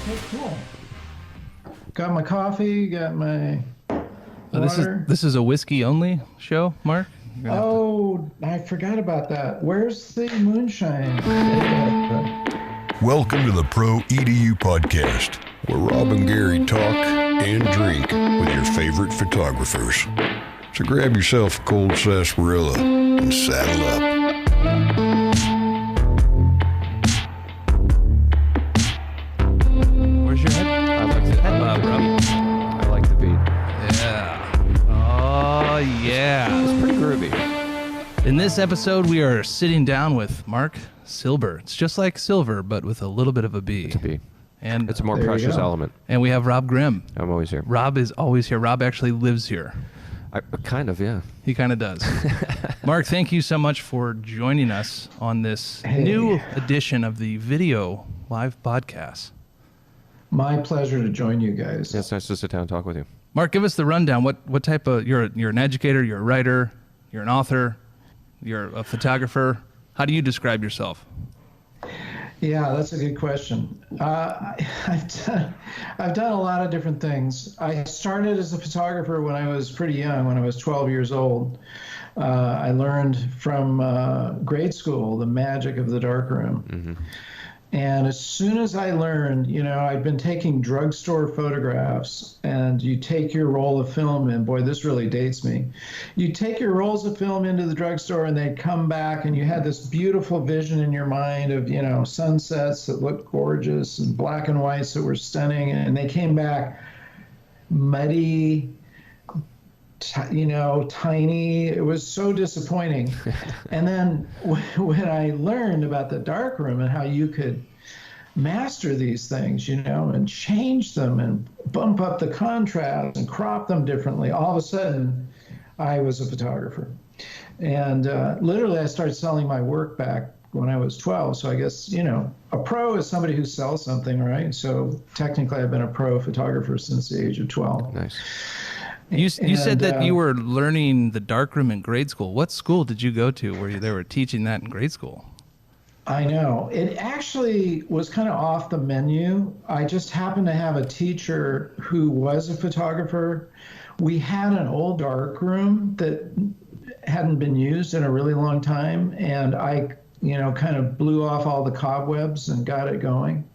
Okay, cool. Got my coffee, got my water. This is a whiskey only show, Marc? Oh, I forgot about that. Where's the moonshine? Welcome to the Pro EDU podcast, where Rob and Gary talk and drink with your favorite photographers. So grab yourself a cold sarsaparilla and saddle up. Where's your head? I like the Head bob, bro. I like the beat. Yeah. Oh, yeah. It's pretty groovy. In this episode, we are sitting down with Marc Silber. It's just like silver, but with a little bit of a B. It's a beat. And It's a more There you precious go. element. and we have Rob Grimm. I'm always here. Rob is always here. Rob actually lives here. Kind of, yeah. He kind of does. Marc, thank you so much for joining us on this Hey. new edition of the video live podcast. My pleasure to join you guys. Yeah, it's nice to sit down and talk with you. Marc, give us the rundown. What type of you're an educator, you're a writer, you're an author, you're a photographer. How do you describe yourself? Yeah, that's a good question. I've done a lot of different things. I started as a photographer when I was pretty young, when I was 12 years old. I learned from grade school the magic of the darkroom. Mm-hmm. And as soon as I learned, I'd been taking drugstore photographs, and you take your roll of film in. Boy, this really dates me. You take your rolls of film into the drugstore, and they'd come back, and you had this beautiful vision in your mind of, sunsets that looked gorgeous and black and whites that were stunning, and they came back muddy, tiny. It was so disappointing. And then when I learned about the darkroom and how you could master these things, and change them and bump up the contrast and crop them differently, all of a sudden I was a photographer. And literally I started selling my work back when I was 12. So I guess, a pro is somebody who sells something, right? So technically I've been a pro photographer since the age of 12. Nice. You said that you were learning the darkroom in grade school. What school did you go to where they were teaching that in grade school? I know. It actually was kind of off the menu. I just happened to have a teacher who was a photographer. We had an old darkroom that hadn't been used in a really long time, and I, kind of blew off all the cobwebs and got it going.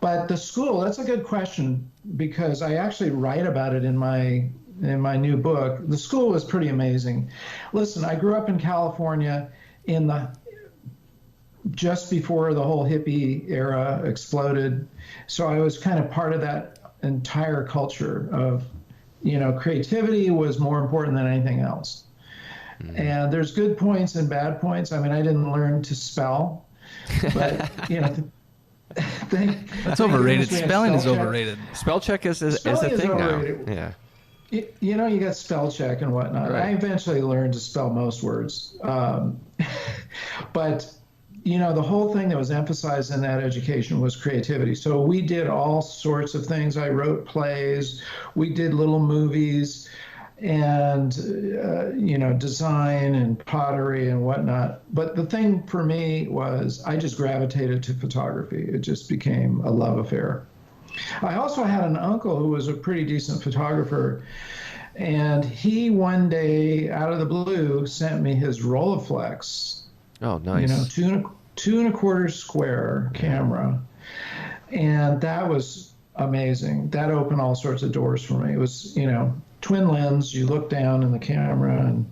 But the school, that's a good question, because I actually write about it in my new book. The school was pretty amazing. Listen, I grew up in California just before the whole hippie era exploded. So I was kind of part of that entire culture of, creativity was more important than anything else. Mm-hmm. And there's good points and bad points. I mean, I didn't learn to spell, but, That's overrated. Spelling is overrated. Spell check is a thing overrated. now. Yeah. You got spell check and whatnot. Right. I eventually learned to spell most words. But, the whole thing that was emphasized in that education was creativity. So we did all sorts of things. I wrote plays. We did little movies and, design and pottery and whatnot. But the thing for me was I just gravitated to photography. It just became a love affair. I also had an uncle who was a pretty decent photographer, and he one day, out of the blue, sent me his Rolleiflex. Oh, nice. Two and a quarter square camera, and that was amazing. That opened all sorts of doors for me. It was, twin lens. You look down in the camera and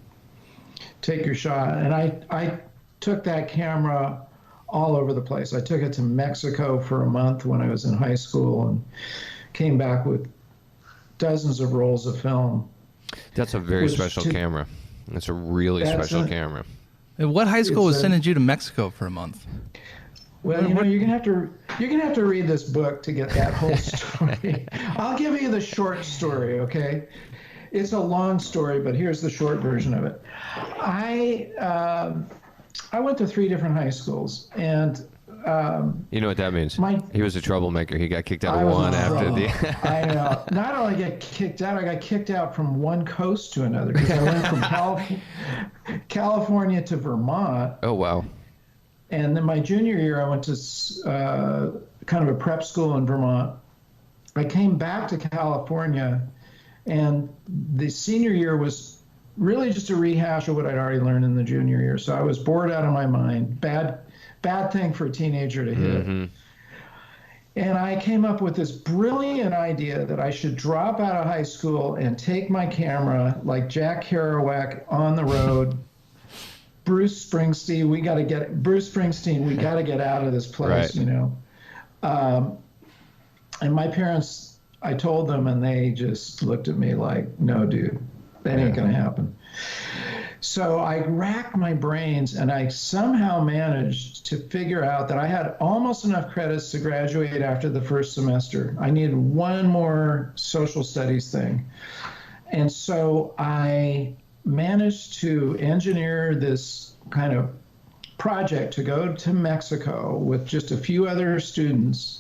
take your shot. And I took that camera all over the place. I took it to Mexico for a month when I was in high school and came back with dozens of rolls of film. That's a very special camera. That's a really special camera. And what high school was sending you to Mexico for a month? Well, you're gonna have to read this book to get that whole story. I'll give you the short story, okay? It's a long story, but here's the short version of it. I went to 3 different high schools, and You know what that means? He was a troublemaker. He got kicked out I of was one in after trouble. the. I know. Not only get kicked out, I got kicked out from one coast to another because I went from California to Vermont. Oh wow. And then my junior year, I went to kind of a prep school in Vermont. I came back to California, and the senior year was really just a rehash of what I'd already learned in the junior year. So I was bored out of my mind. Bad thing for a teenager to hit. Mm-hmm. And I came up with this brilliant idea that I should drop out of high school and take my camera like Jack Kerouac on the road. Bruce Springsteen, we got to get out of this place, right. And my parents, I told them, and they just looked at me like, no, dude, that ain't going to happen. So I racked my brains, and I somehow managed to figure out that I had almost enough credits to graduate after the first semester. I needed one more social studies thing. And so I managed to engineer this kind of project to go to Mexico with just a few other students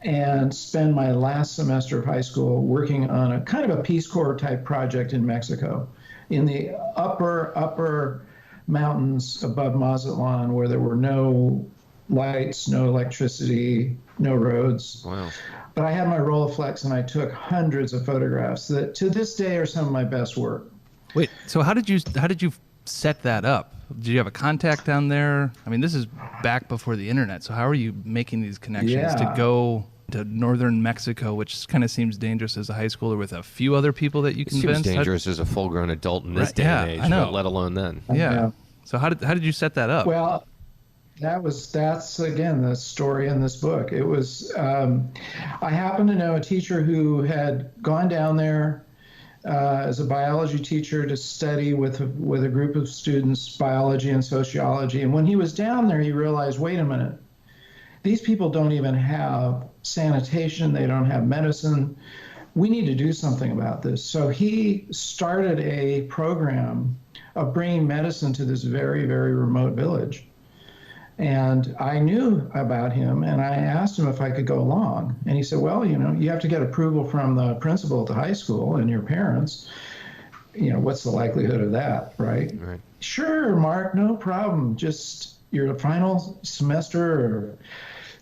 and spend my last semester of high school working on a kind of a Peace Corps type project in Mexico, in the upper mountains above Mazatlan, where there were no lights, no electricity, no roads. Wow. But I had my Rolleiflex, and I took hundreds of photographs that to this day are some of my best work. Wait, so how did you set that up? Did you have a contact down there? I mean, this is back before the internet, so how are you making these connections to go to northern Mexico, which kind of seems dangerous as a high schooler with a few other people that you convinced? It seems dangerous as a full-grown adult in this day and age, but let alone then. Yeah. So how did you set that up? Well, that's again the story in this book. It was I happened to know a teacher who had gone down there as a biology teacher to study with a group of students biology and sociology. And when he was down there, he realized, wait a minute, these people don't even have sanitation, they don't have medicine. We need to do something about this. So he started a program of bringing medicine to this very, very remote village. And I knew about him, and I asked him if I could go along. And he said, well, you have to get approval from the principal at the high school and your parents. What's the likelihood of that, right? Right. Sure, Mark, no problem. Just your final semester or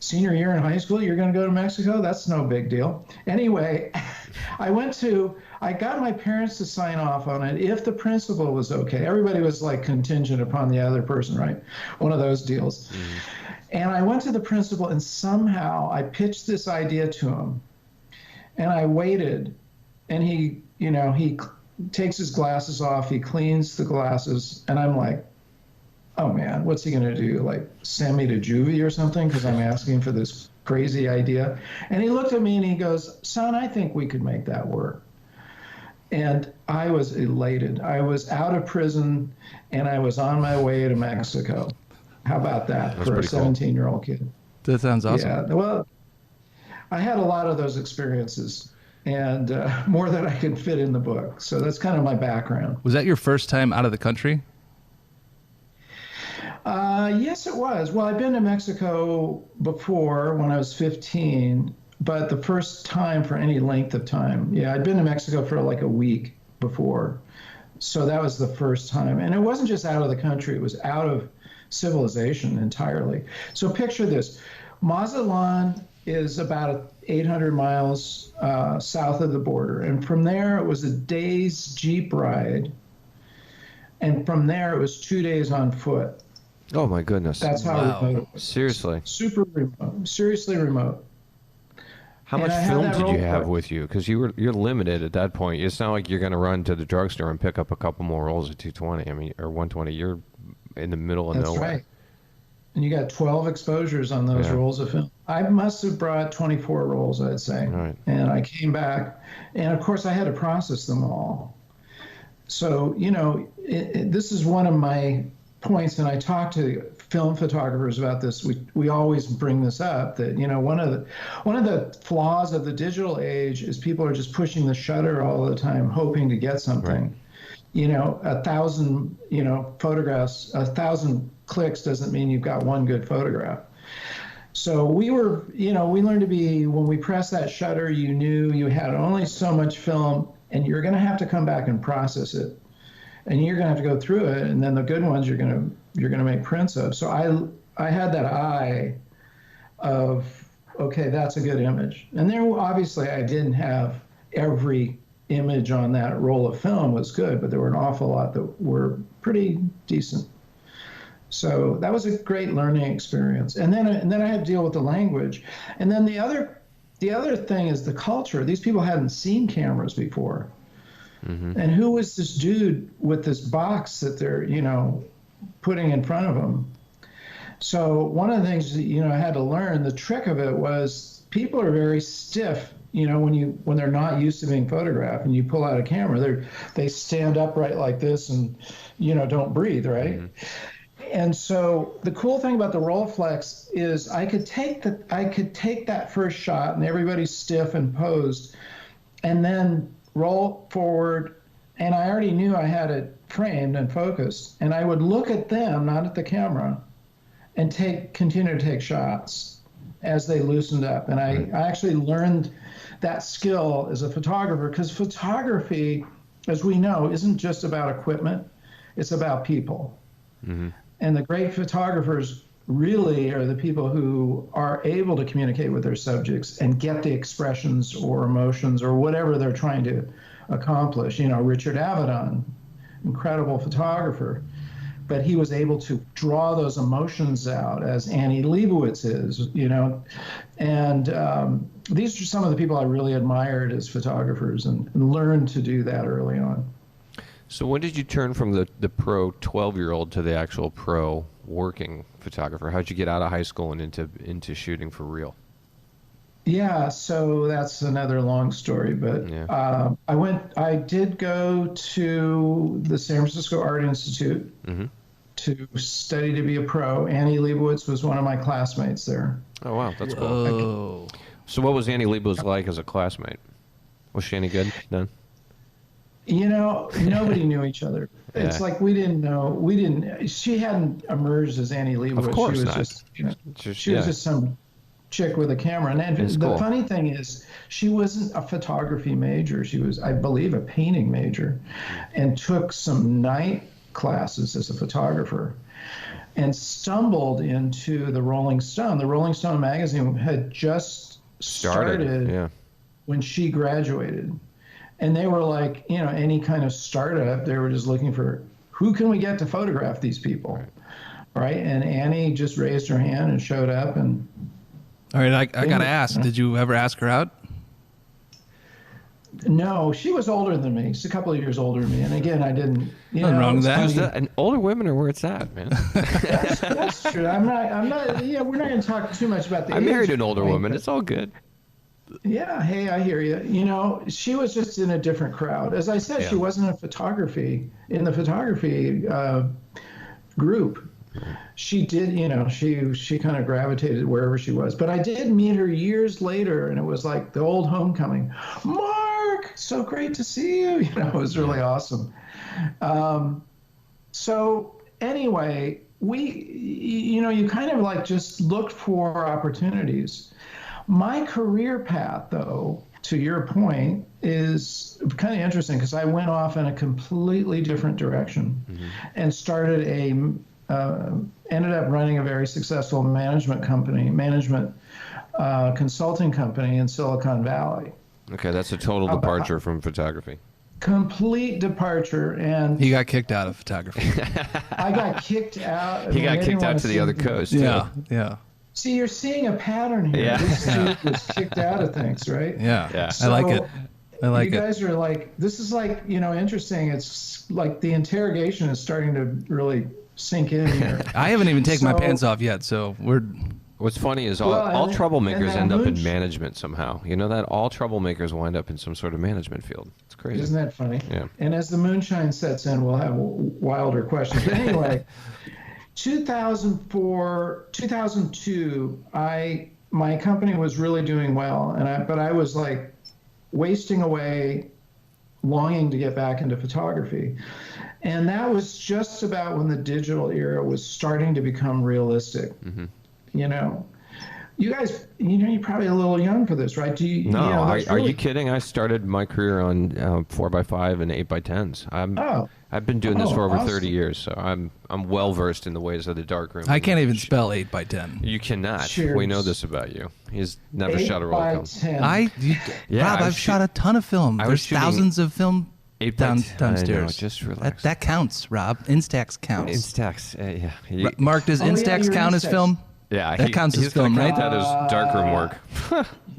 senior year in high school, you're going to go to Mexico? That's no big deal. Anyway, I got my parents to sign off on it if the principal was okay. Everybody was like contingent upon the other person, right? One of those deals. Mm-hmm. And I went to the principal, and somehow I pitched this idea to him. And I waited, and he takes his glasses off, he cleans the glasses, and I'm like, oh man, what's he going to do? Like send me to juvie or something because I'm asking for this crazy idea? And he looked at me and he goes, son, I think we could make that work. And I was elated. I was out of prison and I was on my way to Mexico. How about that for a 17-year-old kid? That sounds awesome. Yeah, well, I had a lot of those experiences and more that I could fit in the book. So that's kind of my background. Was that your first time out of the country? Yes, it was. Well, I've been to Mexico before when I was 15, but the first time for any length of time. Yeah, I'd been to Mexico for like a week before. So that was the first time. And it wasn't just out of the country, it was out of civilization entirely. So picture this. Mazatlan is about 800 miles south of the border. And from there, it was a day's Jeep ride. And from there, it was 2 days on foot. Oh, my goodness. That's how remote it was. Seriously? Super remote. Seriously remote. How much film did you have with you? Because you're limited at that point. It's not like you're going to run to the drugstore and pick up a couple more rolls of 220. Or 120. You're in the middle of nowhere. That's right. And you got 12 exposures on those rolls of film. I must have brought 24 rolls, I'd say. Right. And I came back. And, of course, I had to process them all. So, this is one of my points, and I talk to film photographers about this. We always bring this up, that one of the flaws of the digital age is people are just pushing the shutter all the time, hoping to get something. Right. 1,000 photographs, 1,000 clicks doesn't mean you've got one good photograph. So we learned to be, when we press that shutter, you knew you had only so much film, and you're going to have to come back and process it. And you're going to have to go through it, and then the good ones you're going to make prints of. So I had that eye of okay, that's a good image. And there, obviously, I didn't have every image on that roll of film was good, but there were an awful lot that were pretty decent. So that was a great learning experience. And then I had to deal with the language. And then the other thing is the culture. These people hadn't seen cameras before. Mm-hmm. And who was this dude with this box that they're, putting in front of them? So one of the things that, I had to learn, the trick of it was people are very stiff, when they're not used to being photographed, and you pull out a camera, they stand upright like this and, don't breathe, right? Mm-hmm. And so the cool thing about the Rolleiflex is I could take that first shot and everybody's stiff and posed, and then roll forward, and I already knew I had it framed and focused, and I would look at them, not at the camera, and continue to take shots as they loosened up. And I actually learned that skill as a photographer, because photography, as we know, isn't just about equipment, it's about people. Mm-hmm. And the great photographers really are the people who are able to communicate with their subjects and get the expressions or emotions or whatever they're trying to accomplish. Richard Avedon, incredible photographer, but he was able to draw those emotions out as Annie Leibovitz is, and these are some of the people I really admired as photographers and learned to do that early on. So when did you turn from the pro 12-year-old to the actual pro working photographer? How'd you get out of high school and into shooting for real? Yeah, so that's another long story, but yeah. I did go to the San Francisco Art Institute mm-hmm. to study to be a pro. Annie Leibovitz was one of my classmates there. Oh, wow, that's cool. So what was Annie Leibovitz like as a classmate? Was she any good then? Nobody knew each other. Yeah. It's like she hadn't emerged as Annie Leibovitz. Of course she was not. She was just some chick with a camera. And the funny thing is, she wasn't a photography major. She was, I believe, a painting major, and took some night classes as a photographer, and stumbled into the Rolling Stone. The Rolling Stone magazine had just started when she graduated. And they were like, any kind of startup, they were just looking for, who can we get to photograph these people, right? And Annie just raised her hand and showed up. And all right, I got to ask, did you ever ask her out? No, she was older than me. She's a couple of years older than me. And again, I didn't, Nothing wrong with that. And older women are where it's at, man. That's true. I'm not, we're not going to talk too much about the I married an older woman. It's all good. Yeah, hey, I hear you. She was just in a different crowd. As I said, she wasn't in the photography group. She did, she kind of gravitated wherever she was. But I did meet her years later, and it was like the old homecoming. Marc, so great to see you. It was really awesome. So anyway, you kind of like just looked for opportunities. My career path, though, to your point, is kind of interesting because I went off in a completely different direction mm-hmm. and started ended up running a very successful management consulting company in Silicon Valley. Okay, that's a total departure from photography. Complete departure, and he got kicked out of photography. I got kicked out. He got kicked out to the other coast. Yeah. See, you're seeing a pattern here. Yeah. This dude was kicked out of things, right? Yeah. So I like it. You guys are like, this is like, interesting. It's like the interrogation is starting to really sink in here. I haven't even taken my pants off yet, so we're... What's funny is all troublemakers end up in management somehow. You know that? All troublemakers wind up in some sort of management field. It's crazy. Isn't that funny? Yeah. And as the moonshine sets in, we'll have wilder questions. But anyway... 2002, my company was really doing well, but I was like wasting away, longing to get back into photography. And that was just about when the digital era was starting to become realistic. Mm-hmm. you guys, you're probably a little young for this, right? No, are you kidding? I started my career on 4x5 and 8x10s. I've been doing this for over 30 years, so I'm well versed in the ways of the darkroom. I can't even spell 8x10. You cannot. Cheers. We know this about you. He's never shot a roll film. 8x10. Rob, I've shot a ton of film. There's thousands of film 8 downstairs. I know, just relax. That counts, Rob. Instax counts. Instax, yeah. Marc, does Instax count as film? Yeah, that counts as film, right? That is darkroom work.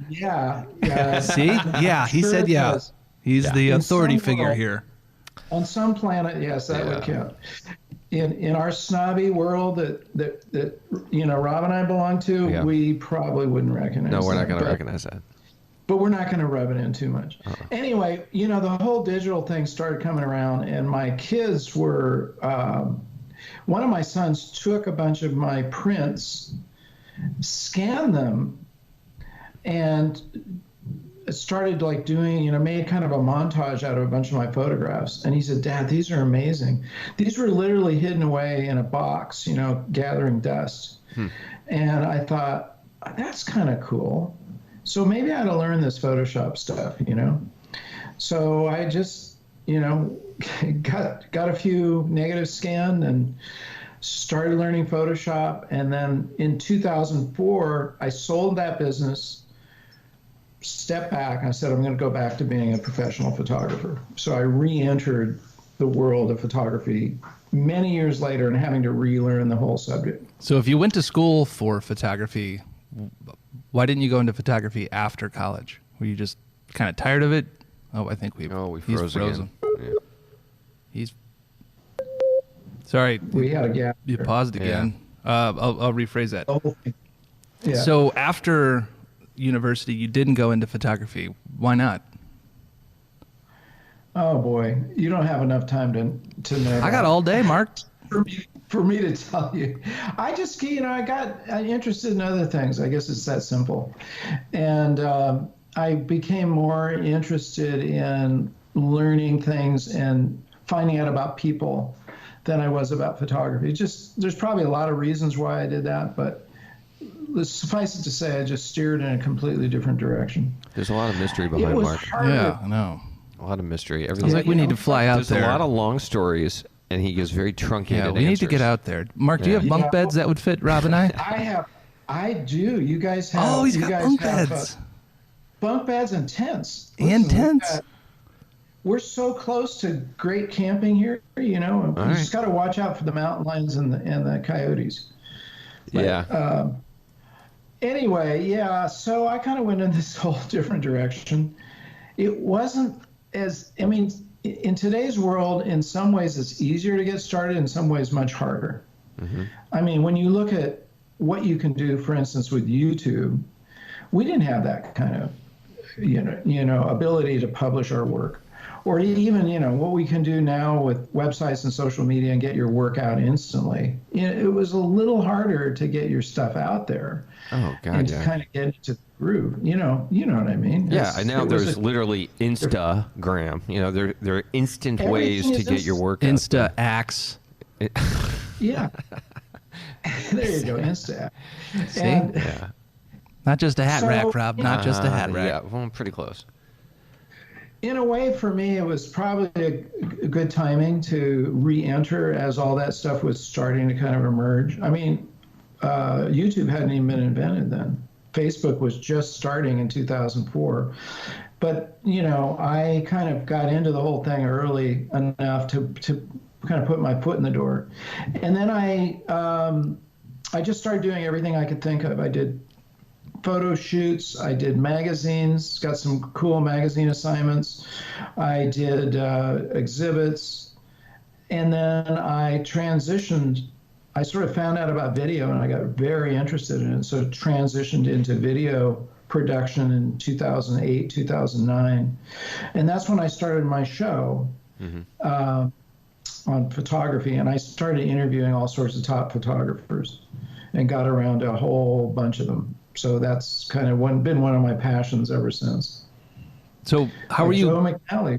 Yeah. See? Yeah, he said yeah. He's the authority figure here. On some planet, yes, that would count. In our snobby world that Rob and I belong to, we probably wouldn't recognize. No, we're not going to recognize that. But we're not going to rub it in too much. Anyway, the whole digital thing started coming around, and my kids were. One of my sons took a bunch of my prints, scanned them, and started doing, made kind of a montage out of a bunch of my photographs. And he said, "Dad, these are amazing. These were literally hidden away in a box, gathering dust." And I thought, that's kind of cool. So maybe I ought to learn this Photoshop stuff, So I just, got a few negatives scanned and started learning Photoshop. And then in 2004, I sold that business, stepped back, and I said, I'm going to go back to being a professional photographer. So I re-entered the world of photography many years later and having to relearn the whole subject. So if you went to school for photography, why didn't you go into photography after college? Were you just kind of tired of it? Oh, I think we froze again. Yeah. He's sorry. We had a gap. You paused again. Yeah. I'll rephrase that. Oh, yeah. So after university, you didn't go into photography. Why not? Oh boy, you don't have enough time to know. I got all day, Marc. For me to tell you, I just I got interested in other things. I guess it's that simple, and I became more interested in learning things and finding out about people than I was about photography. There's probably a lot of reasons why I did that, but suffice it to say, I just steered in a completely different direction. There's a lot of mystery behind Marc. Yeah, I know. A lot of mystery. Sounds like we need to fly out there. There's a lot of long stories, and he gives very truncated answers. We need to get out there. Marc, do you have bunk beds that would fit Rob and I? I do. You guys have. Oh, he's got bunk beds. Bunk beds and tents. And tents. We're so close to great camping here, You just got to watch out for the mountain lions and the coyotes. But, anyway, so I kind of went in this whole different direction. It wasn't in today's world, in some ways it's easier to get started, in some ways much harder. Mm-hmm. When you look at what you can do, for instance, with YouTube, we didn't have that kind of, ability to publish our work. Or even, what we can do now with websites and social media and get your work out instantly. It was a little harder to get your stuff out there. Oh, God, and to kind of get into the groove. You know what I mean? Yeah, and now there's literally Instagram. There are instant ways to get your work out. Insta-ax. Yeah. There you go, Insta. See? Not just a hat rack, Rob. Not just a hat rack. Yeah, well, pretty close. In a way, for me, it was probably a good timing to re-enter as all that stuff was starting to kind of emerge. YouTube hadn't even been invented then. Facebook was just starting in 2004. But, I kind of got into the whole thing early enough to kind of put my foot in the door. And then I just started doing everything I could think of. I did photo shoots, I did magazines, got some cool magazine assignments, I did exhibits, and then I transitioned. I sort of found out about video and I got very interested in it, so transitioned into video production in 2008, 2009. And that's when I started my show on photography, and I started interviewing all sorts of top photographers and got around a whole bunch of them. So that's kind of been one of my passions ever since. So how are you? Joe McNally.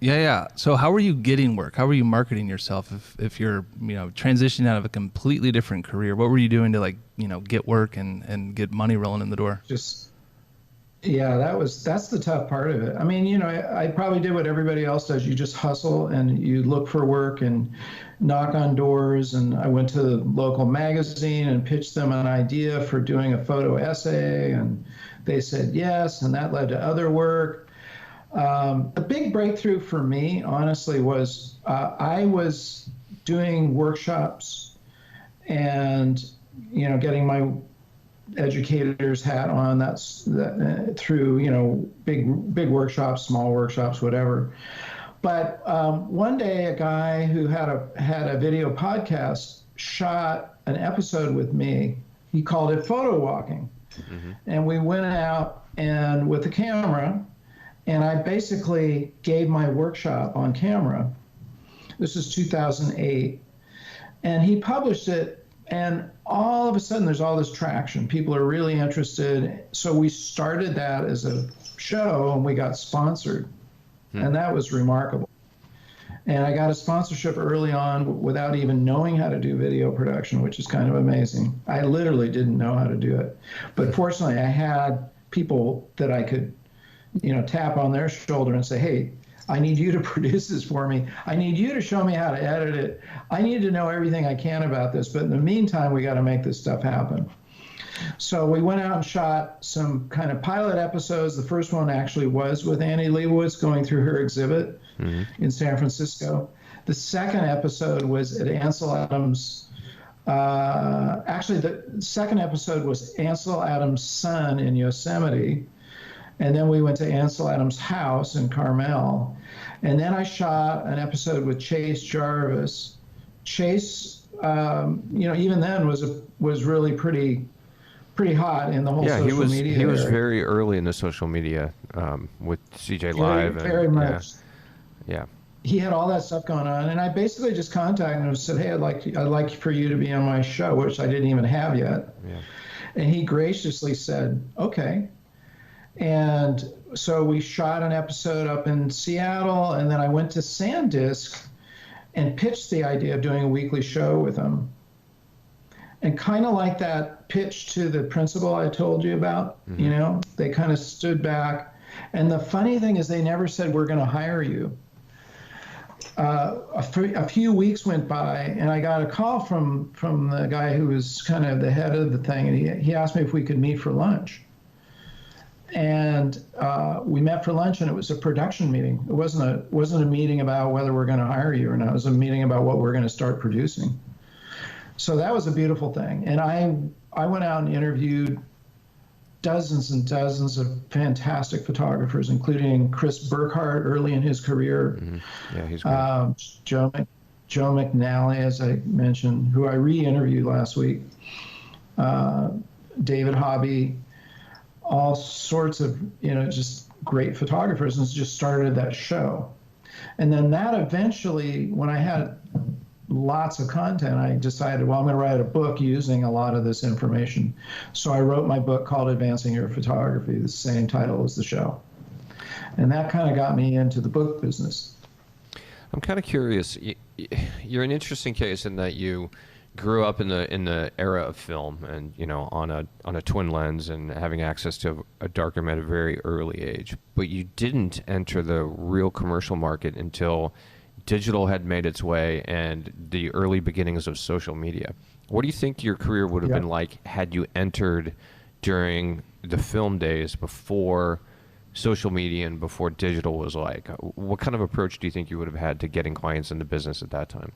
Yeah. So how are you getting work? How are you marketing yourself if you're, transitioning out of a completely different career? What were you doing to get work and get money rolling in the door? Yeah, that's the tough part of it. I mean, I probably did what everybody else does. You just hustle and you look for work and knock on doors. And I went to the local magazine and pitched them an idea for doing a photo essay, and they said yes, and that led to other work. The big breakthrough for me, honestly, was I was doing workshops and, getting my educator's hat on. Through, big workshops, small workshops, whatever. But one day, a guy who had a video podcast shot an episode with me. He called it photo walking, and we went out and with the camera. And I basically gave my workshop on camera. This is 2008. And he published it, and all of a sudden there's all this traction. People are really interested. So we started that as a show, and we got sponsored. And that was remarkable. And I got a sponsorship early on without even knowing how to do video production, which is kind of amazing. I literally didn't know how to do it. But fortunately, I had people that I could tap on their shoulder and say, hey, I need you to produce this for me. I need you to show me how to edit it. I need to know everything I can about this. But in the meantime, we got to make this stuff happen. So we went out and shot some kind of pilot episodes. The first one actually was with Annie Leibovitz going through her exhibit in San Francisco. The second episode was at Ansel Adams. Actually, the second episode was Ansel Adams' son in Yosemite. And then we went to Ansel Adams' house in Carmel. And then I shot an episode with Chase Jarvis. Chase, even then was really pretty hot in the whole social media. He was very early in the social media with CJ Live. Very much. Yeah. He had all that stuff going on, and I basically just contacted him and said, hey, I'd like for you to be on my show, which I didn't even have yet. Yeah. And he graciously said, okay. And so we shot an episode up in Seattle, and then I went to SanDisk and pitched the idea of doing a weekly show with him. And kind of like that pitch to the principal I told you about, they kind of stood back. And the funny thing is they never said, we're going to hire you. A few weeks went by, and I got a call from the guy who was kind of the head of the thing, and he asked me if we could meet for lunch. And we met for lunch, and it was a production meeting. It wasn't a meeting about whether we're going to hire you or not. It was a meeting about what we're going to start producing. So that was a beautiful thing. And I went out and interviewed dozens and dozens of fantastic photographers, including Chris Burkhardt early in his career. Yeah, he's great. Joe McNally, as I mentioned, who I re-interviewed last week. David Hobby. All sorts of, just great photographers, and just started that show. And then that eventually, when I had lots of content, I decided, well, I'm going to write a book using a lot of this information. So I wrote my book called Advancing Your Photography, the same title as the show. And that kind of got me into the book business. I'm kind of curious. You're an interesting case in that you grew up in the era of film, and on a twin lens and having access to a darkroom at a very early age. But you didn't enter the real commercial market until digital had made its way and the early beginnings of social media. What do you think your career would have been like had you entered during the film days before social media and before digital was like? What kind of approach do you think you would have had to getting clients into business at that time?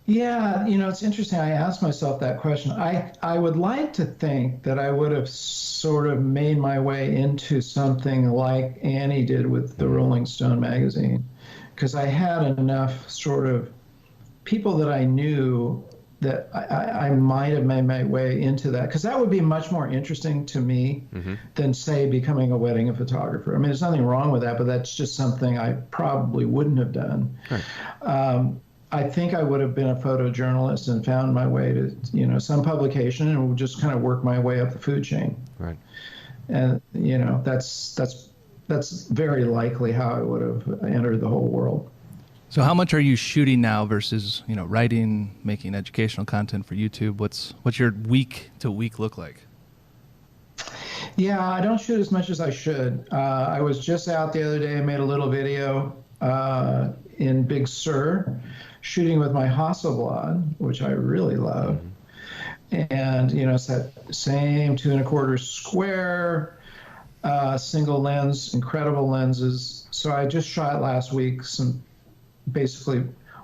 Yeah, it's interesting. I asked myself that question. I would like to think that I would have sort of made my way into something like Annie did with the Rolling Stone magazine, because I had enough sort of people that I knew that I might have made my way into that, because that would be much more interesting to me than, say, becoming a wedding photographer. I mean, there's nothing wrong with that, but that's just something I probably wouldn't have done. Right. I think I would have been a photojournalist and found my way to, some publication, and would just kind of work my way up the food chain. Right. And, that's that's very likely how I would have entered the whole world. So how much are you shooting now versus, writing, making educational content for YouTube? What's your week to week look like? Yeah, I don't shoot as much as I should. I was just out the other day. I made a little video in Big Sur, shooting with my Hasselblad, which I really love. And, it's that same 2.25 square, single lens, incredible lenses. So I just shot last week some basically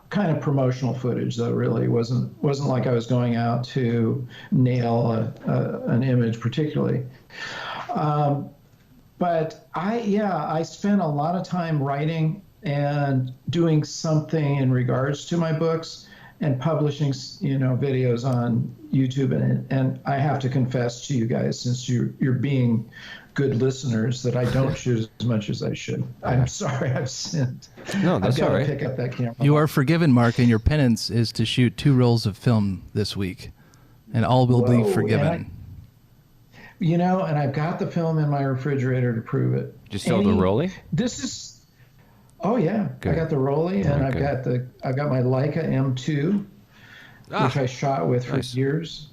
kind of promotional footage, though really wasn't like I was going out to nail an image particularly. But I spent a lot of time writing and doing something in regards to my books and publishing, videos on YouTube. And I have to confess to you guys, since you're being good listeners, that I don't shoot as much as I should. I'm sorry, I've sinned. No, that's all right. I've got to pick up that camera. You are forgiven, Marc, and your penance is to shoot 2 rolls of film this week, and all will be forgiven. And I've got the film in my refrigerator to prove it. Did you still have the Rolly? Oh yeah, Good. I got the Rolly, and I've got my Leica M2, which I shot with for years,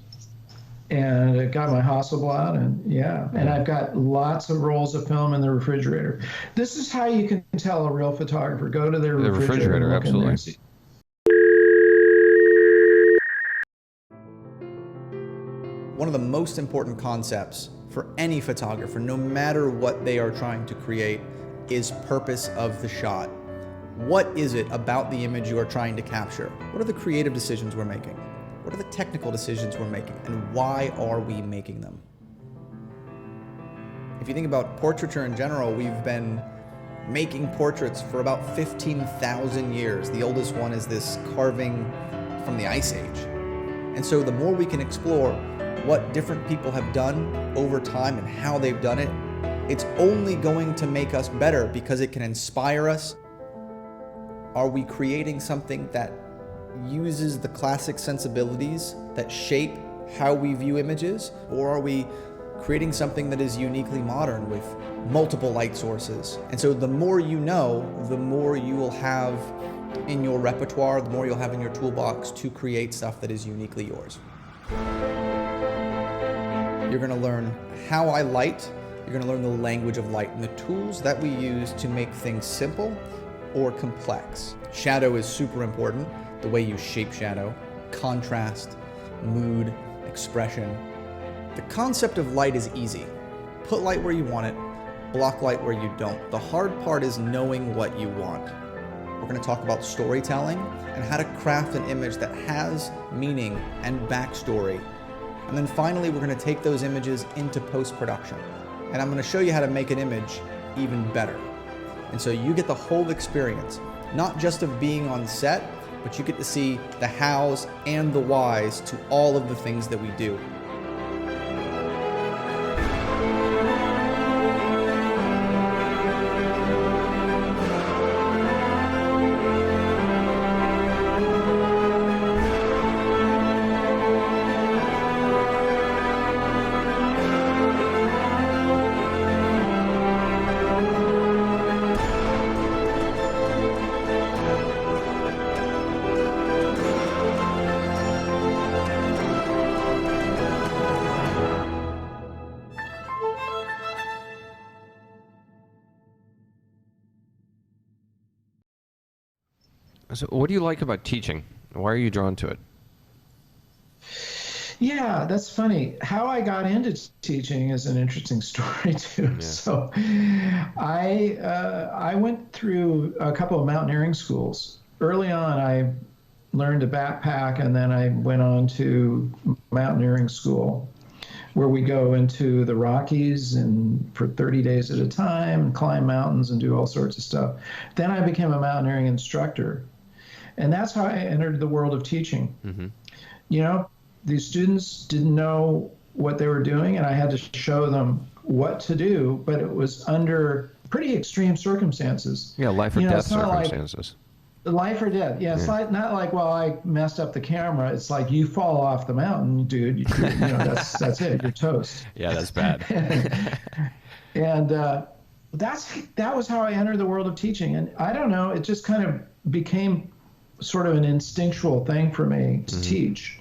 and I got my Hasselblad, and I've got lots of rolls of film in the refrigerator. This is how you can tell a real photographer. Go to their refrigerator. Absolutely. One of the most important concepts for any photographer, no matter what they are trying to create, is purpose of the shot. What is it about the image you are trying to capture? What are the creative decisions we're making? What are the technical decisions we're making? And why are we making them? If you think about portraiture in general, we've been making portraits for about 15,000 years. The oldest one is this carving from the Ice Age. And so the more we can explore what different people have done over time and how they've done it, it's only going to make us better because it can inspire us. Are we creating something that uses the classic sensibilities that shape how we view images? Or are we creating something that is uniquely modern with multiple light sources? And so the more you know, the more you will have in your repertoire, the more you'll have in your toolbox to create stuff that is uniquely yours. You're going to learn how I light. You're going to learn the language of light and the tools that we use to make things simple or complex. Shadow is super important. The way you shape shadow, contrast, mood, expression. The concept of light is easy. Put light where you want it, block light where you don't. The hard part is knowing what you want. We're going to talk about storytelling and how to craft an image that has meaning and backstory. And then finally, we're going to take those images into post-production. And I'm going to show you how to make an image even better. And so you get the whole experience, not just of being on set, but you get to see the hows and the whys to all of the things that we do. So what do you like about teaching? Why are you drawn to it? Yeah, that's funny. How I got into teaching is an interesting story too. Yeah. So I went through a couple of mountaineering schools. Early on, I learned to backpack, and then I went on to mountaineering school, where we go into the Rockies and for 30 days at a time, climb mountains and do all sorts of stuff. Then I became a mountaineering instructor. And that's how I entered the world of teaching. Mm-hmm. These students didn't know what they were doing, and I had to show them what to do, but it was under pretty extreme circumstances. Yeah, life or death circumstances. Life or death. Yeah, it's not like, well, I messed up the camera. It's like, you fall off the mountain, dude. That's it. You're toast. Yeah, that's bad. that was how I entered the world of teaching. And I don't know, it just kind of became sort of an instinctual thing for me to teach.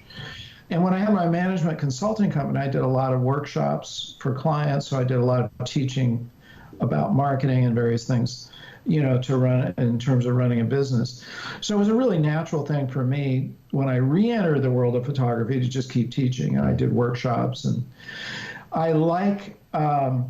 And when I had my management consulting company, I did a lot of workshops for clients. So I did a lot of teaching about marketing and various things, to run in terms of running a business. So it was a really natural thing for me when I re-entered the world of photography to just keep teaching. And I did workshops, and I like, I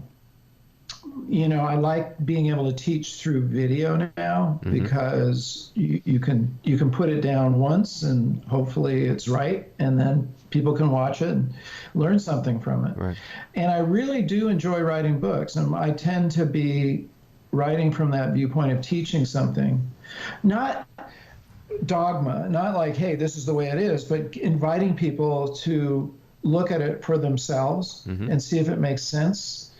like being able to teach through video now, because you can put it down once and hopefully it's right, and then people can watch it and learn something from it. Right. And I really do enjoy writing books, and I tend to be writing from that viewpoint of teaching something, not dogma, not like, hey, this is the way it is, but inviting people to look at it for themselves and see if it makes sense.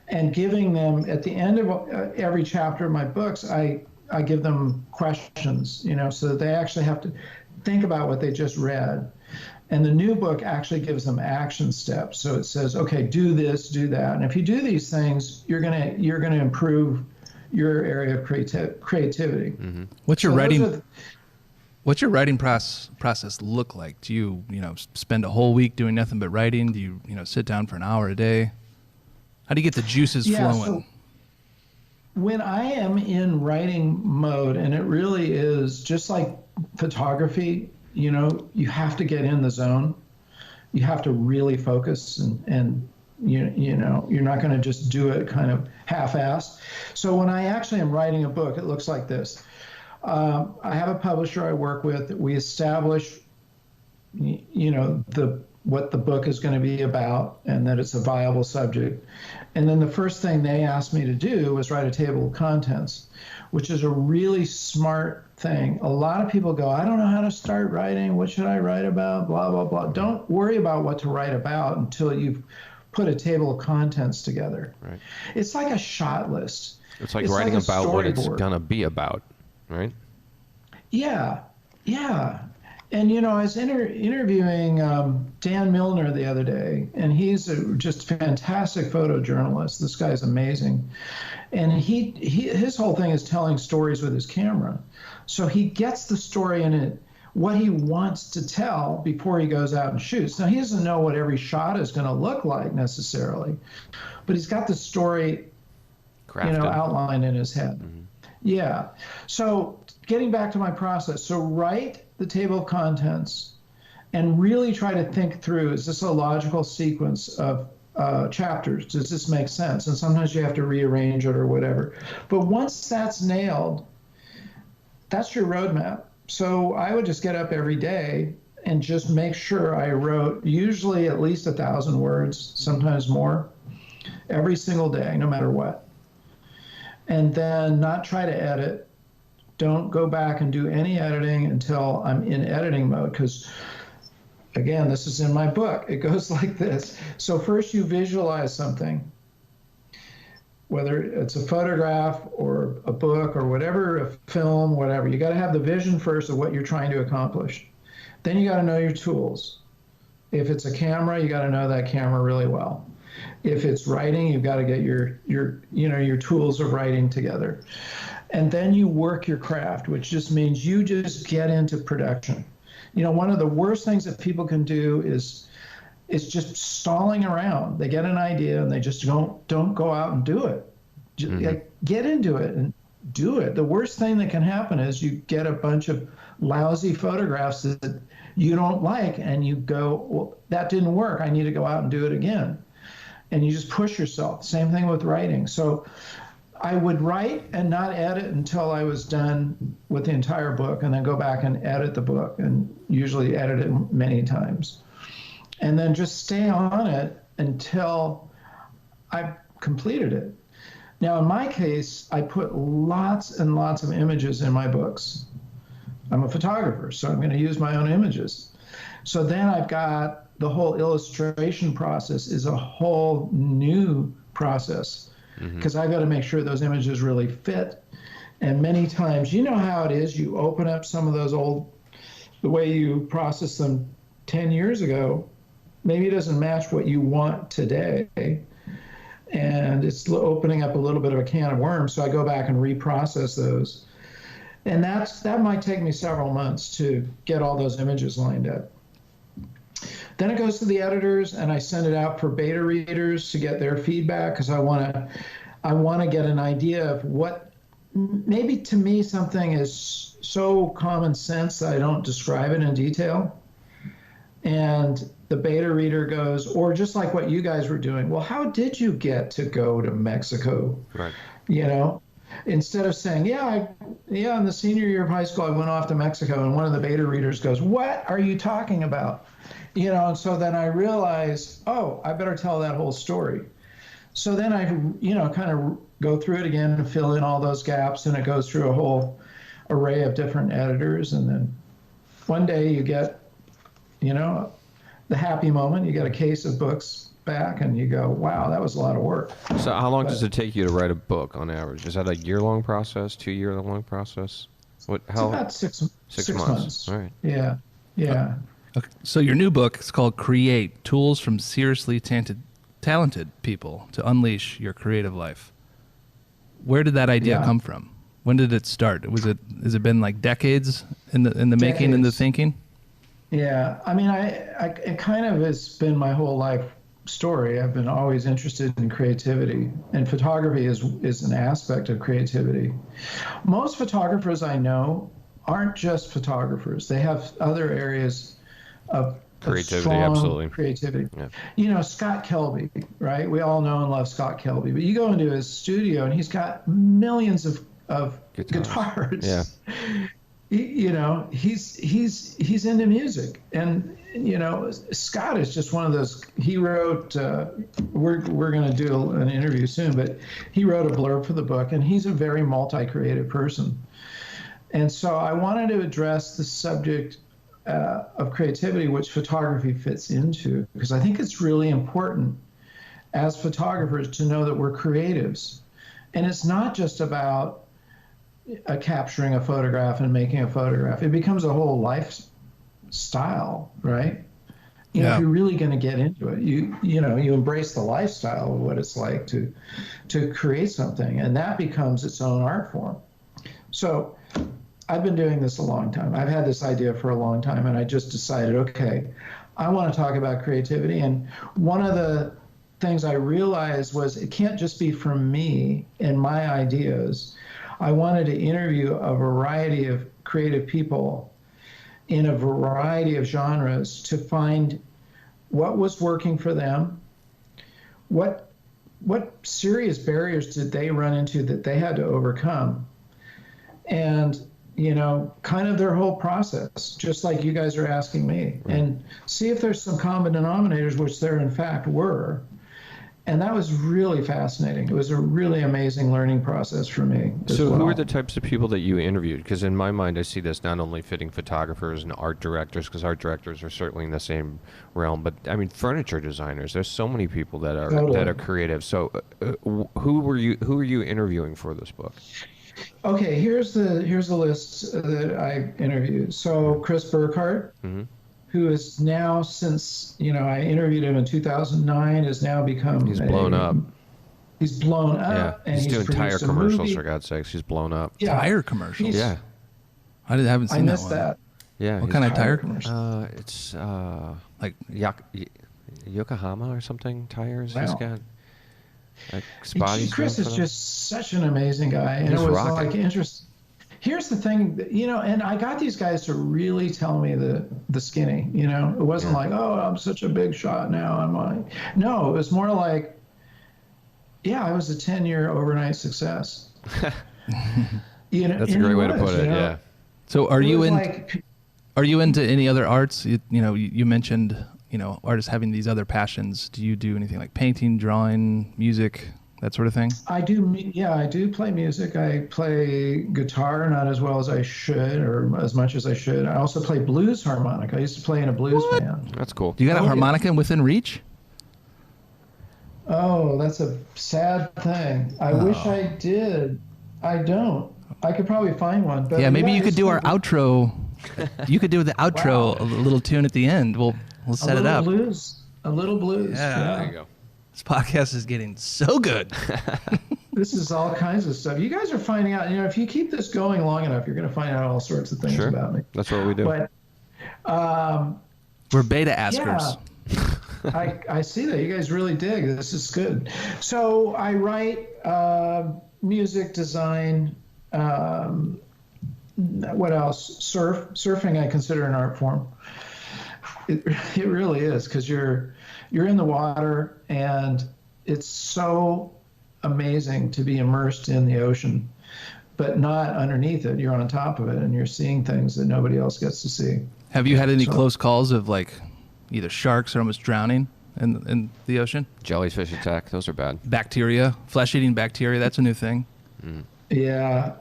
And giving them, at the end of every chapter of my books, I give them questions, so that they actually have to think about what they just read. And the new book actually gives them action steps. So it says, okay, do this, do that. And if you do these things, you're gonna improve your area of creativity. What's your writing process look like? Do you, spend a whole week doing nothing but writing? Do you, sit down for an hour a day? How do you get the juices flowing? So when I am in writing mode, and it really is just like photography, you have to get in the zone. You have to really focus, and you're not going to just do it kind of half-assed. So when I actually am writing a book, it looks like this. I have a publisher I work with. We establish, what the book is going to be about, and that it's a viable subject. And then the first thing they asked me to do was write a table of contents, which is a really smart thing. A lot of people go, I don't know how to start writing. What should I write about? Blah, blah, blah. Don't worry about what to write about until you've put a table of contents together. Right. It's like a shot list. It's like writing about what it's going to be about, right? Yeah. And, I was interviewing Dan Milner the other day, and he's just a fantastic photojournalist. This guy's amazing. And his whole thing is telling stories with his camera. So he gets the story in it, what he wants to tell before he goes out and shoots. Now, he doesn't know what every shot is going to look like necessarily, but he's got the story, outlined in his head. Yeah. So getting back to my process. So write the table of contents and really try to think through, is this a logical sequence of chapters? Does this make sense? And sometimes you have to rearrange it or whatever. But once that's nailed, that's your roadmap. So I would just get up every day and just make sure I wrote usually at least 1,000 words, sometimes more, every single day, no matter what. And then not try to edit. Don't go back and do any editing until I'm in editing mode, because, again, this is in my book. It goes like this. So first you visualize something, whether it's a photograph or a book or whatever, a film, whatever. You got to have the vision first of what you're trying to accomplish. Then you got to know your tools. If it's a camera, you got to know that camera really well. If it's writing, you've got to get your tools of writing together. And then you work your craft, which just means you just get into production. One of the worst things that people can do is just stalling around. They get an idea and they just don't go out and do it. Get into it and do it. The worst thing that can happen is you get a bunch of lousy photographs that you don't like, and you go, well, that didn't work. I need to go out and do it again. And you just push yourself. Same thing with writing. So I would write and not edit until I was done with the entire book, and then go back and edit the book, and usually edit it many times. And then just stay on it until I've completed it. Now, in my case, I put lots and lots of images in my books. I'm a photographer, so I'm going to use my own images. So then I've got the whole illustration process is a whole new process, because I've got to make sure those images really fit. And many times, you know how it is, you open up some of those the way you process them 10 years ago, maybe it doesn't match what you want today. and it's opening up a little bit of a can of worms. So I go back and reprocess those. And that might take me several months to get all those images lined up. Then it goes to the editors, and I send it out for beta readers to get their feedback, because I want to get an idea of what, maybe to me something is so common sense that I don't describe it in detail. And the beta reader goes, or just like what you guys were doing, well, how did you get to go to Mexico? Right. You know, instead of saying, in the senior year of high school, I went off to Mexico, and one of the beta readers goes, what are you talking about? You know, and so then I realize, oh, I better tell that whole story. So then I, kind of go through it again and fill in all those gaps, and it goes through a whole array of different editors. And then one day you get, the happy moment, you get a case of books back, and you go, wow, that was a lot of work. So how long does it take you to write a book on average? Is that a year-long process, 2-year-long process? It's about six months. All right. Yeah. Okay. So your new book is called Create: Tools from Seriously Talented People to Unleash Your Creative Life. Where did that idea come from? When did it start? Has it been like decades in the making and the thinking? Yeah, I mean, it kind of has been my whole life story. I've been always interested in creativity, and photography is an aspect of creativity. Most photographers I know aren't just photographers. They have other areas of creativity, absolutely. Creativity. Yeah. Scott Kelby, right? We all know and love Scott Kelby, but you go into his studio and he's got millions of guitars. Yeah. He's into music, and Scott is just one of those. He wrote. We're going to do an interview soon, but he wrote a blurb for the book, and he's a very multi-creative person. And so I wanted to address the subject of creativity, which photography fits into, because I think it's really important as photographers to know that we're creatives, and it's not just about capturing a photograph and making a photograph. It becomes a whole lifestyle, right? If you're really going to get into it, you embrace the lifestyle of what it's like to create something, and that becomes its own art form. So I've been doing this a long time. I've had this idea for a long time, and I just decided, okay, I want to talk about creativity. And one of the things I realized was it can't just be from me and my ideas. I wanted to interview a variety of creative people in a variety of genres to find what was working for them, what serious barriers did they run into that they had to overcome, and kind of their whole process, just like you guys are asking me, and see if there's some common denominators, which there in fact were. And that was really fascinating. It was a really amazing learning process for me. So who are the types of people that you interviewed? Because in my mind, I see this not only fitting photographers and art directors, because art directors are certainly in the same realm, but I mean furniture designers. There's so many people that are creative. So who were you interviewing for this book? Okay, here's the list that I interviewed. So Chris Burkhardt. Mm-hmm. Who is now, since I interviewed him in 2009, has now become He's blown up. He's blown up, and he's doing tire commercials, for God's sakes. He's blown up. Yeah. Tire commercials. Yeah, I haven't seen that one. I missed that. Yeah, what kind of tire commercial? It's like Yokohama or something. Tires. Wow. He's got. Chris is just such an amazing guy, and it was like interesting. Here's the thing, and I got these guys to really tell me the skinny, it wasn't like, oh, I'm such a big shot now. No, it was more like, I was a 10-year overnight success. That's a great way to put it. Yeah. So are you into any other arts? You mentioned, artists having these other passions. Do you do anything like painting, drawing, music? That sort of thing? I do play music. I play guitar, not as well as I should, or as much as I should. I also play blues harmonica. I used to play in a blues band. That's cool. Do you got a harmonica within reach? Oh, that's a sad thing. I wish I did. I don't. I could probably find one. But maybe you could do our outro. You could do the outro, a little tune at the end. We'll set it up. A little blues. Yeah. There you go. This podcast is getting so good. This is all kinds of stuff. You guys are finding out, if you keep this going long enough, you're going to find out all sorts of things about me. That's what we do. But we're beta askers. Yeah, I see that. You guys really dig. This is good. So I write music, design, what else? Surfing I consider an art form. It really is, because you're in the water, and it's so amazing to be immersed in the ocean, but not underneath it. You're on top of it, and you're seeing things that nobody else gets to see. Have you had any close calls of like either sharks or almost drowning in the ocean? Jellyfish attack, those are bad. Bacteria, flesh-eating bacteria, that's a new thing. Yeah,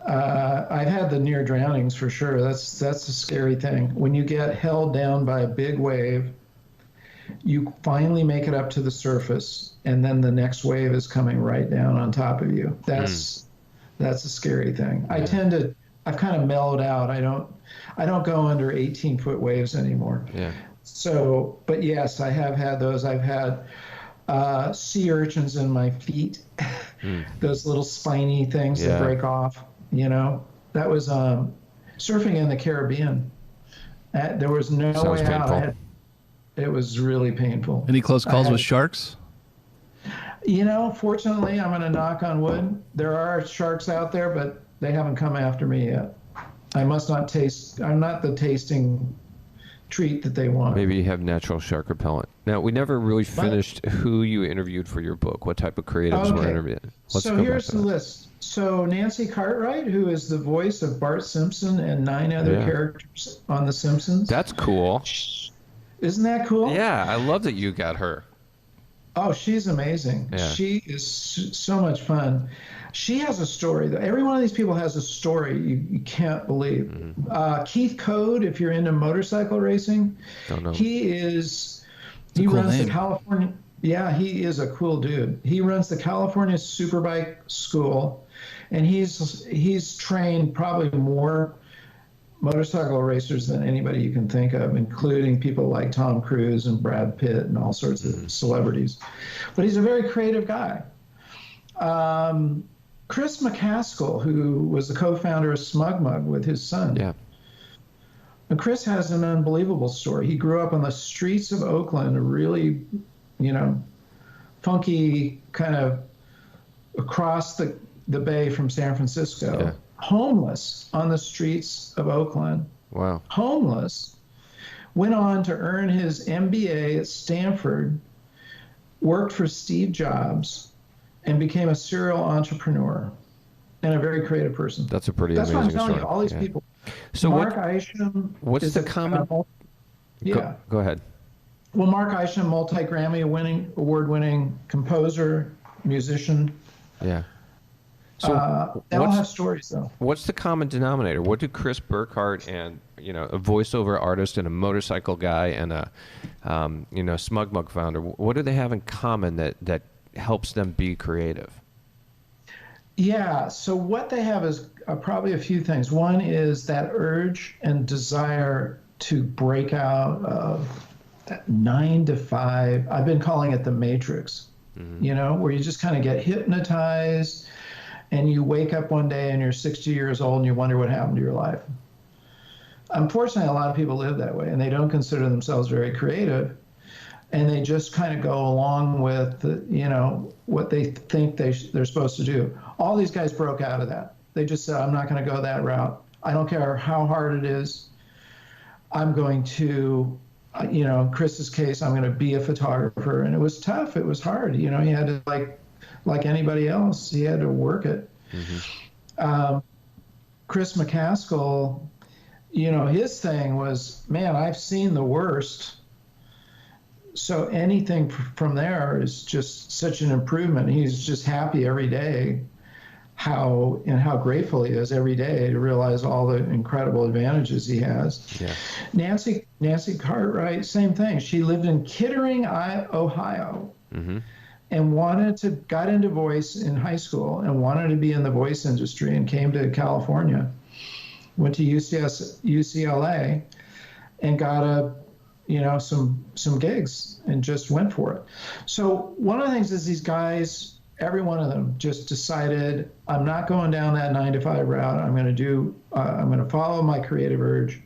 I've had the near drownings for sure. That's a scary thing. When you get held down by a big wave, you finally make it up to the surface, and then the next wave is coming right down on top of you. That's a scary thing. Yeah. I've kind of mellowed out. I don't go under 18-foot waves anymore. Yeah. So, but yes, I have had those. I've had sea urchins in my feet, those little spiny things that break off. That was surfing in the Caribbean. There was no Sounds way painful. out. It was really painful. Any close calls with sharks? Fortunately, I'm going to knock on wood. There are sharks out there, but they haven't come after me yet. I'm not the tasting treat that they want. Maybe you have natural shark repellent. Now, we never really finished who you interviewed for your book. What type of creatives were interviewed? So here's the list. So Nancy Cartwright, who is the voice of Bart Simpson and 9 other characters on The Simpsons. That's cool. Isn't that cool? Yeah, I love that you got her. Oh, she's amazing. Yeah. She is so much fun. She has a story. Every one of these people has a story you can't believe. Mm-hmm. Keith Code, if you're into motorcycle racing, don't know. He runs the California. Yeah, he is a cool dude. He runs the California Superbike School, and he's trained probably more motorcycle racers than anybody you can think of, including people like Tom Cruise and Brad Pitt and all sorts of celebrities. But he's a very creative guy. Chris McCaskill, who was the co-founder of Smug Mug with his son. Yeah. And Chris has an unbelievable story. He grew up on the streets of Oakland, a really, funky kind of across the bay from San Francisco. Yeah. Homeless on the streets of Oakland. Wow. Homeless. Went on to earn his MBA at Stanford, worked for Steve Jobs, and became a serial entrepreneur and a very creative person. That's a pretty amazing story. That's what I'm telling you, all these people. So Mark Isham. What's the common? Go ahead. Well, Mark Isham, multi-Grammy award-winning composer, musician. Yeah. So they all have stories, though. What's the common denominator? What do Chris Burkhardt and a voiceover artist and a motorcycle guy and a Smug Mug founder? What do they have in common that helps them be creative? Yeah. So what they have is probably a few things. One is that urge and desire to break out of that 9 to 5. I've been calling it the Matrix. Mm-hmm. Where you just kind of get hypnotized. And you wake up one day and you're 60 years old and you wonder what happened to your life. Unfortunately, a lot of people live that way, and they don't consider themselves very creative, and they just kind of go along with what they think they're supposed to do. All these guys broke out of that. They just said, I'm not going to go that route. I don't care how hard it is. I'm going to, in Chris's case, I'm going to be a photographer. And it was tough. It was hard. He had to like anybody else, he had to work it. Mm-hmm. Chris McCaskill, his thing was, man, I've seen the worst. So anything from there is just such an improvement. He's just happy every day how grateful he is every day to realize all the incredible advantages he has. Yeah. Nancy Cartwright, same thing. She lived in Kittering, Ohio. Mm-hmm. And got into voice in high school and wanted to be in the voice industry and came to California, went to UCLA and got a some gigs and just went for it. So one of the things is these guys, every one of them just decided, I'm not going down that 9 to 5 route. I'm going to follow my creative urge.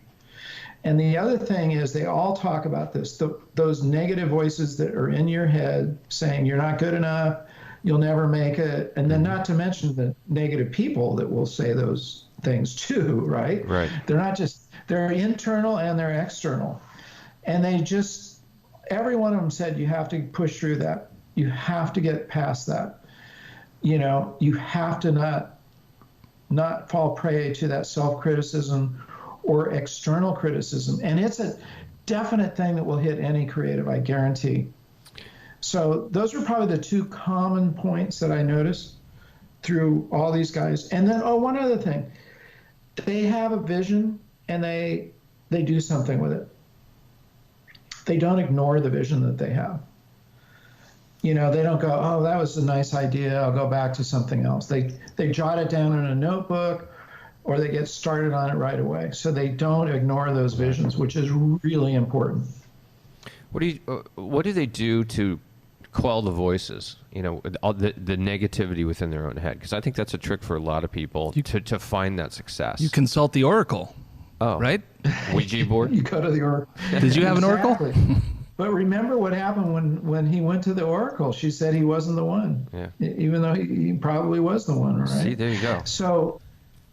And the other thing is they all talk about this, those negative voices that are in your head saying you're not good enough, you'll never make it. And then not to mention the negative people that will say those things too, right? Right. They're internal and they're external. And every one of them said, you have to push through that. You have to get past that. You have to not fall prey to that self-criticism or external criticism. And it's a definite thing that will hit any creative, I guarantee. So those are probably the 2 common points that I noticed through all these guys. And then, one other thing. They have a vision and they do something with it. They don't ignore the vision that they have. They don't go, oh, that was a nice idea, I'll go back to something else. They jot it down in a notebook or they get started on it right away. So they don't ignore those visions, which is really important. What do they do to quell the voices, all the negativity within their own head? Because I think that's a trick for a lot of people to find that success. You consult the Oracle. Oh, right? Ouija board? You go to the Oracle. Did you have an Oracle? But remember what happened when he went to the Oracle. She said he wasn't the one. Yeah. Even though he probably was the one, right? See, there you go. So,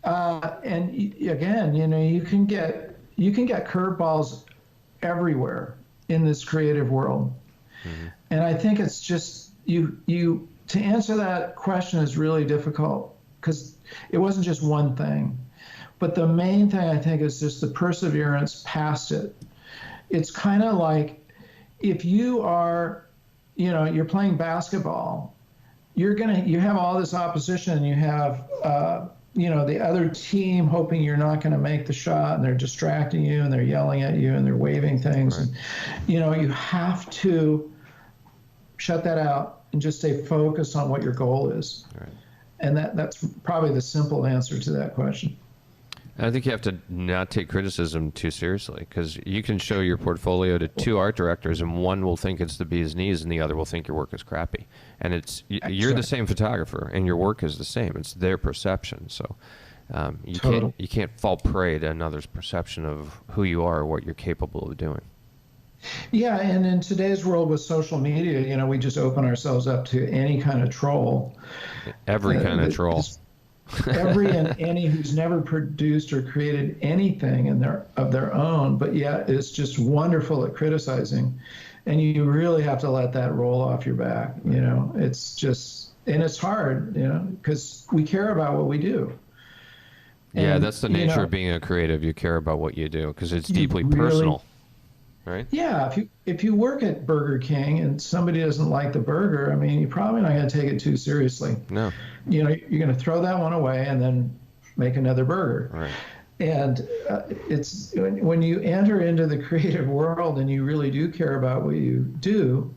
and again, you can get curveballs everywhere in this creative world. Mm-hmm. And I think it's just you to answer that question is really difficult because it wasn't just one thing. But the main thing I think is just the perseverance past it. It's kind of like if you are, you're playing basketball, you have all this opposition and you have, the other team hoping you're not going to make the shot and they're distracting you and they're yelling at you and they're waving things. Right. And, you have to shut that out and just stay focused on what your goal is. Right. And that's probably the simple answer to that question. I think you have to not take criticism too seriously because you can show your portfolio to 2 art directors and one will think it's the bee's knees and the other will think your work is crappy. And you're the same photographer and your work is the same. It's their perception. So you can't fall prey to another's perception of who you are or what you're capable of doing. Yeah, and in today's world with social media, we just open ourselves up to any kind of troll. Every kind of troll. Every and any who's never produced or created anything of their own, but yet is just wonderful at criticizing. And you really have to let that roll off your back. It's just, and it's hard, because we care about what we do. Yeah, that's the nature of being a creative. You care about what you do because it's deeply personal. Right? Yeah, if you work at Burger King and somebody doesn't like the burger, you're probably not going to take it too seriously. No. You're going to throw that one away and then make another burger. Right. And it's when you enter into the creative world and you really do care about what you do,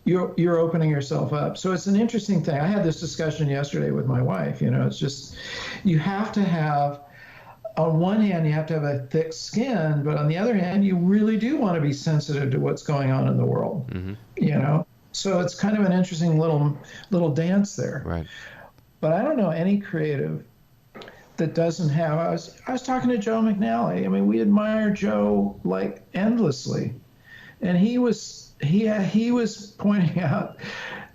you're opening yourself up. So it's an interesting thing. I had this discussion yesterday with my wife. It's just you have to have. On one hand, you have to have a thick skin, but on the other hand, you really do want to be sensitive to what's going on in the world. Mm-hmm. So it's kind of an interesting little dance there. Right. But I don't know any creative that doesn't have. I was talking to Joe McNally. We admire Joe like endlessly, and he was pointing out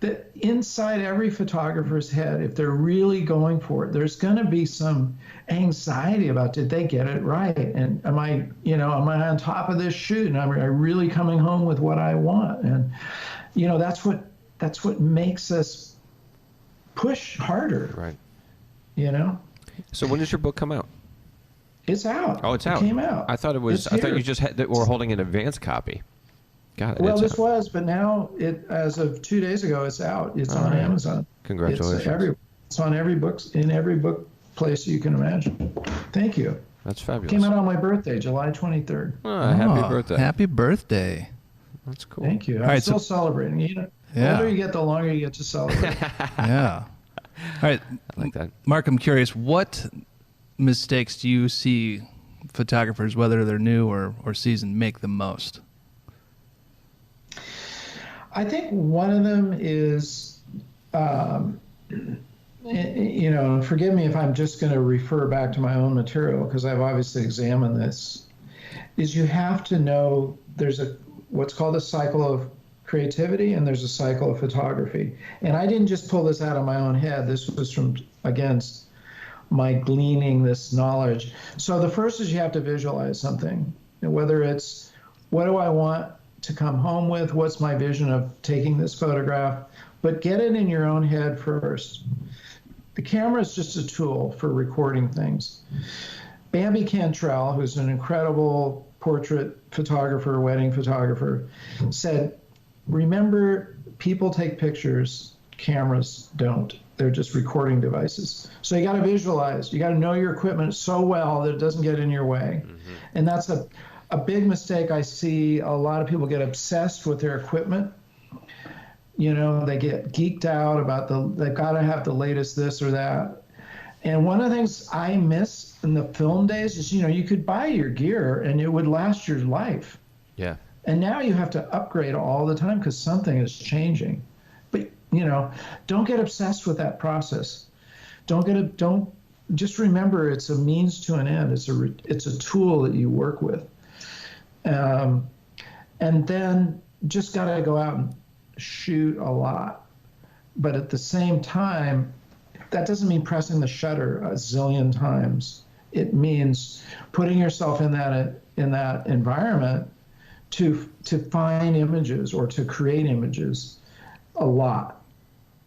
that inside every photographer's head, if they're really going for it, there's going to be some anxiety about, did they get it right? And am I on top of this shoot? And am I really coming home with what I want? And, that's what makes us push harder. Right. So when does your book come out? It's out. Oh, it's out. It came out. I thought you just were holding an advance copy. Got it. Well, this was, but now as of 2 days ago, it's out. It's on Amazon. Congratulations. It's on every book place you can imagine. Thank you. That's fabulous. Came out on my birthday, July 23rd. Happy birthday. Happy birthday. That's cool. Thank you. I'm still celebrating. The older you get, the longer you get to celebrate. Yeah. All right. I like that. Marc, I'm curious, what mistakes do you see photographers, whether they're new or seasoned, make the most? I think one of them is, forgive me if I'm just going to refer back to my own material because I've obviously examined this, is you have to know there's what's called a cycle of creativity and there's a cycle of photography. And I didn't just pull this out of my own head. This was from, again, my gleaning this knowledge. So the first is you have to visualize something, whether it's what do I want to come home with, what's my vision of taking this photograph, but get it in your own head first. The camera is just a tool for recording things. Bambi Cantrell, who's an incredible portrait photographer, wedding photographer, said, remember, people take pictures, cameras don't. They're just recording devices. So you got to visualize. You got to know your equipment so well that it doesn't get in your way. Mm-hmm. And that's a big mistake I see. A lot of people get obsessed with their equipment. They get geeked out about they've got to have the latest this or that. And one of the things I miss in the film days is, you could buy your gear and it would last your life. Yeah. And now you have to upgrade all the time because something is changing. But, don't get obsessed with that process. Don't just remember it's a means to an end. It's a tool that you work with. And then just got to go out and shoot a lot. But at the same time, that doesn't mean pressing the shutter a zillion times. It means putting yourself in that environment to find images or to create images a lot,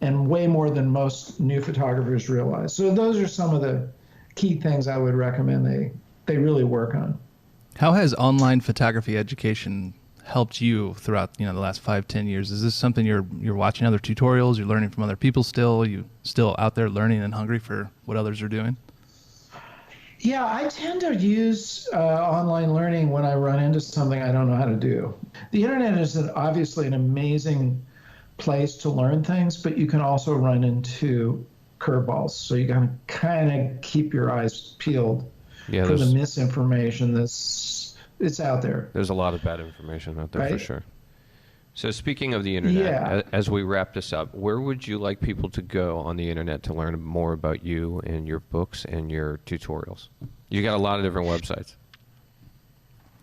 and way more than most new photographers realize. So those are some of the key things I would recommend they really work on. How has online photography education helped you throughout the last 5-10 years? Is this something you're watching other tutorials, you're learning from other people still? Are you still out there learning and hungry for what others are doing? Yeah, I tend to use online learning when I run into something I don't know how to do. The internet is obviously an amazing place to learn things, but you can also run into curveballs. So you got to kind of keep your eyes peeled for the misinformation it's out there. There's a lot of bad information out there, right? For sure. So speaking of the internet, as we wrap this up, where would you like people to go on the internet to learn more about you and your books and your tutorials? You got a lot of different websites.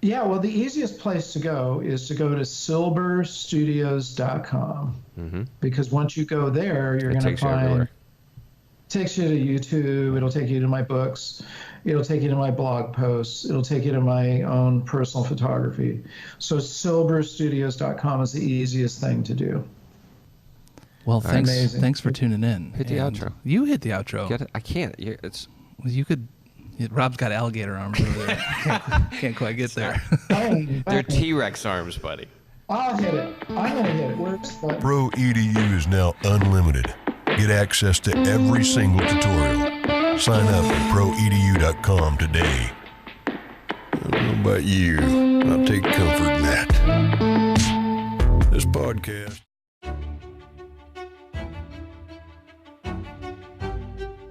Yeah, well, the easiest place to go is to go to silberstudios.com, mm-hmm. because once you go there, you're going to find... It takes you to YouTube. It'll take you to my books. It'll take you to my blog posts. It'll take you to my own personal photography. So silberstudios.com is the easiest thing to do. Well, thanks for tuning in. Hit the outro. You hit the outro. Get it? I can't. You could. Rob's got alligator arms over there. Can't quite get there. They're T-Rex arms, buddy. I'll hit it. I'm going to hit it. Works. Pro EDU is now unlimited. Get access to every single tutorial. Sign up at proedu.com today. I don't know about you, I'll take comfort in that. This podcast.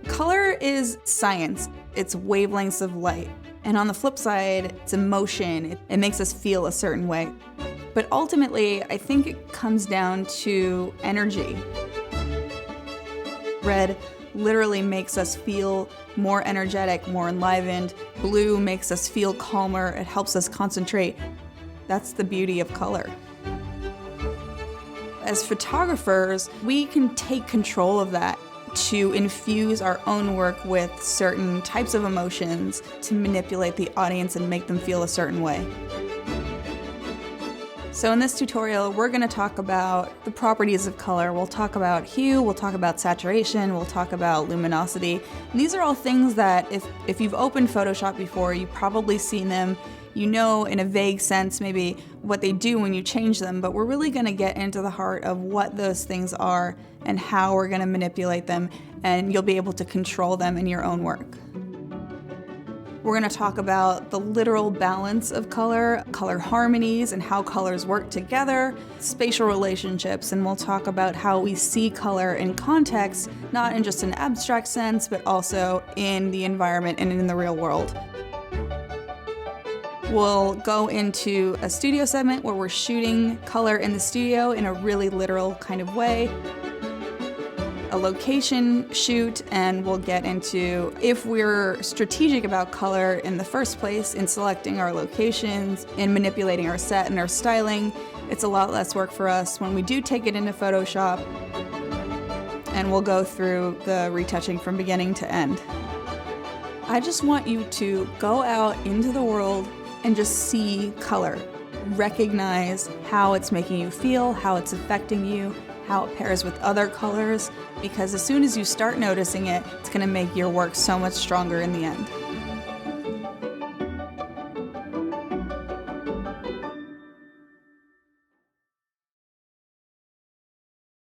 Color is science. It's wavelengths of light. And on the flip side, it's emotion. It makes us feel a certain way. But ultimately, I think it comes down to energy. Red literally makes us feel more energetic, more enlivened. Blue makes us feel calmer. It helps us concentrate. That's the beauty of color. As photographers, we can take control of that to infuse our own work with certain types of emotions to manipulate the audience and make them feel a certain way. So in this tutorial, we're going to talk about the properties of color. We'll talk about hue, we'll talk about saturation, we'll talk about luminosity. And these are all things that if you've opened Photoshop before, you've probably seen them. You know in a vague sense maybe what they do when you change them, but we're really going to get into the heart of what those things are and how we're going to manipulate them, and you'll be able to control them in your own work. We're going to talk about the literal balance of color, color harmonies, and how colors work together, spatial relationships, and we'll talk about how we see color in context, not in just an abstract sense, but also in the environment and in the real world. We'll go into a studio segment where we're shooting color in the studio in a really literal kind of way. A location shoot, and we'll get into if we're strategic about color in the first place, in selecting our locations, in manipulating our set and our styling. It's a lot less work for us when we do take it into Photoshop, and we'll go through the retouching from beginning to end. I just want you to go out into the world and just see color. Recognize how it's making you feel, how it's affecting you, how it pairs with other colors, because as soon as you start noticing it, it's going to make your work so much stronger in the end.